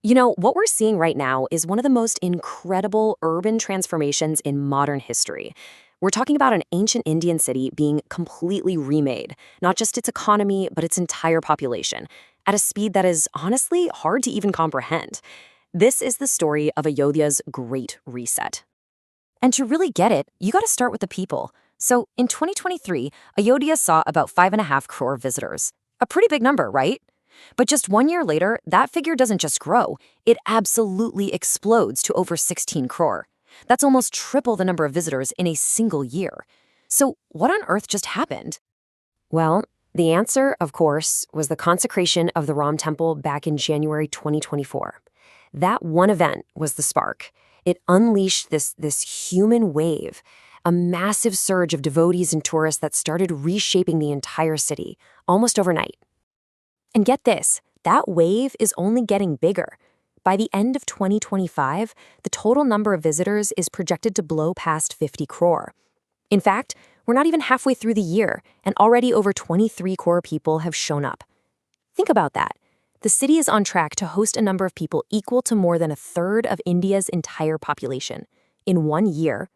What we're seeing right now is one of the most incredible urban transformations in modern history. We're talking about an ancient Indian city being completely remade, not just its economy, but its entire population, at a speed that is honestly hard to even comprehend. This is the story of Ayodhya's Great Reset. And to really get it, you gotta start with the people. So in 2023, Ayodhya saw about 5.5 crore visitors. A pretty big number, right? But just 1 year later, that figure doesn't just grow, it absolutely explodes to over 16 crore. That's almost triple the number of visitors in a single year. So what on earth just happened? Well, the answer, of course, was the consecration of the Ram Temple back in January 2024. That one event was the spark. It unleashed this human wave, a massive surge of devotees and tourists that started reshaping the entire city, almost overnight. And get this, that wave is only getting bigger. By the end of 2025, the total number of visitors is projected to blow past 50 crore. In fact, we're not even halfway through the year, and already over 23 crore people have shown up. Think about that. The city is on track to host a number of people equal to more than a third of India's entire population in 1 year.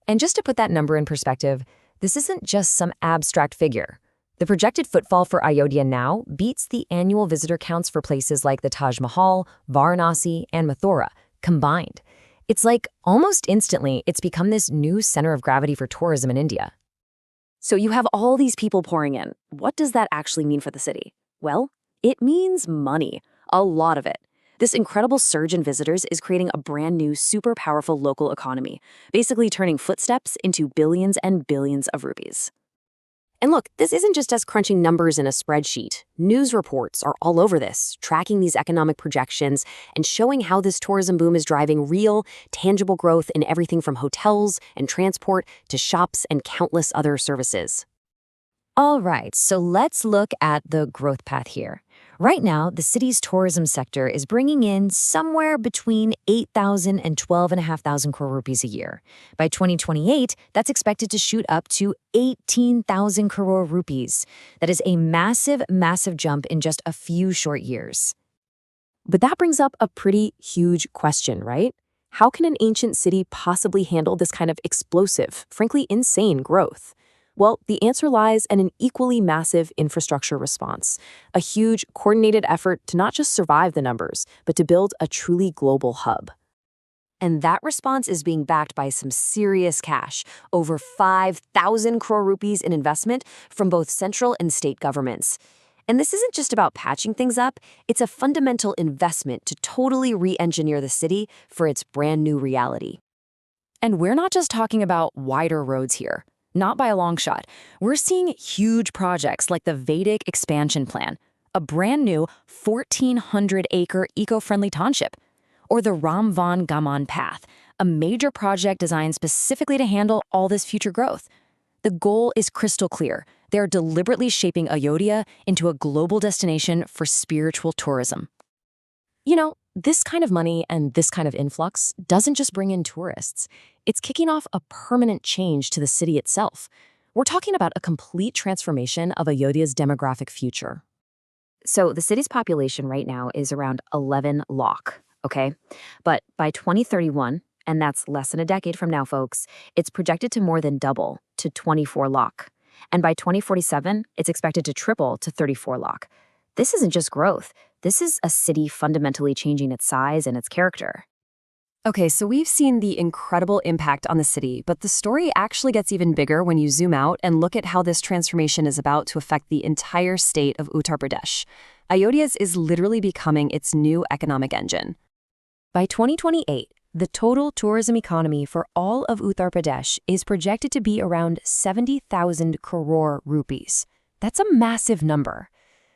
And just to put that number in perspective, this isn't just some abstract figure. The projected footfall for Ayodhya now beats the annual visitor counts for places like the Taj Mahal, Varanasi, and Mathura combined. It's like almost instantly it's become this new center of gravity for tourism in India. So you have all these people pouring in. What does that actually mean for the city? Well, it means money, a lot of it. This incredible surge in visitors is creating a brand new, super powerful local economy, basically turning footsteps into billions and billions of rupees. And look, this isn't just us crunching numbers in a spreadsheet. News reports are all over this, tracking these economic projections and showing how this tourism boom is driving real, tangible growth in everything from hotels and transport to shops and countless other services. All right, so let's look at the growth path here. Right now, the city's tourism sector is bringing in somewhere between 8,000 and 12,500 crore rupees a year. By 2028, that's expected to shoot up to 18,000 crore rupees. That is a massive, massive jump in just a few short years. But that brings up a pretty huge question, right? How can an ancient city possibly handle this kind of explosive, frankly insane growth? Well, the answer lies in an equally massive infrastructure response, a huge, coordinated effort to not just survive the numbers, but to build a truly global hub. And that response is being backed by some serious cash, over 5,000 crore rupees in investment from both central and state governments. And this isn't just about patching things up, it's a fundamental investment to totally re-engineer the city for its brand new reality. And we're not just talking about wider roads here. Not by a long shot. We're seeing huge projects like the Vedic Expansion Plan, a brand new 1,400-acre eco-friendly township, or the Ramvan Gaman Path, a major project designed specifically to handle all this future growth. The goal is crystal clear. They're deliberately shaping Ayodhya into a global destination for spiritual tourism. This kind of money and this kind of influx doesn't just bring in tourists. It's kicking off a permanent change to the city itself. We're talking about a complete transformation of Ayodhya's demographic future. So the city's population right now is around 11 lakh, okay? But by 2031, and that's less than a decade from now, folks, it's projected to more than double to 24 lakh. And by 2047, it's expected to triple to 34 lakh. This isn't just growth. This is a city fundamentally changing its size and its character. Okay, so we've seen the incredible impact on the city, but the story actually gets even bigger when you zoom out and look at how this transformation is about to affect the entire state of Uttar Pradesh. Ayodhya's is literally becoming its new economic engine. By 2028, the total tourism economy for all of Uttar Pradesh is projected to be around 70,000 crore rupees. That's a massive number.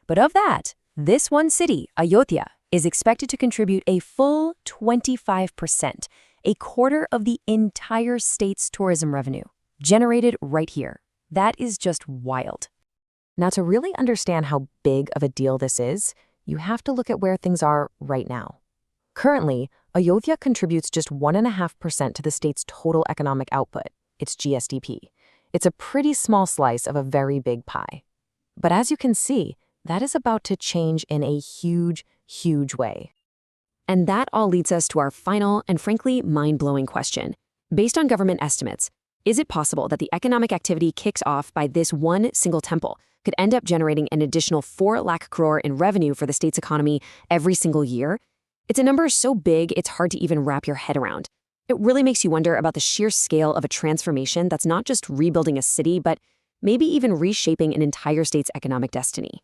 But of that, this one city, Ayodhya, is expected to contribute a full 25%, a quarter of the entire state's tourism revenue, generated right here. That is just wild. Now, to really understand how big of a deal this is, you have to look at where things are right now. Currently, Ayodhya contributes just 1.5% to the state's total economic output, its GSDP. It's a pretty small slice of a very big pie. But as you can see, that is about to change in a huge, huge way. And that all leads us to our final and frankly mind-blowing question. Based on government estimates, is it possible that the economic activity kicks off by this one single temple could end up generating an additional 4 lakh crore in revenue for the state's economy every single year? It's a number so big it's hard to even wrap your head around. It really makes you wonder about the sheer scale of a transformation that's not just rebuilding a city, but maybe even reshaping an entire state's economic destiny.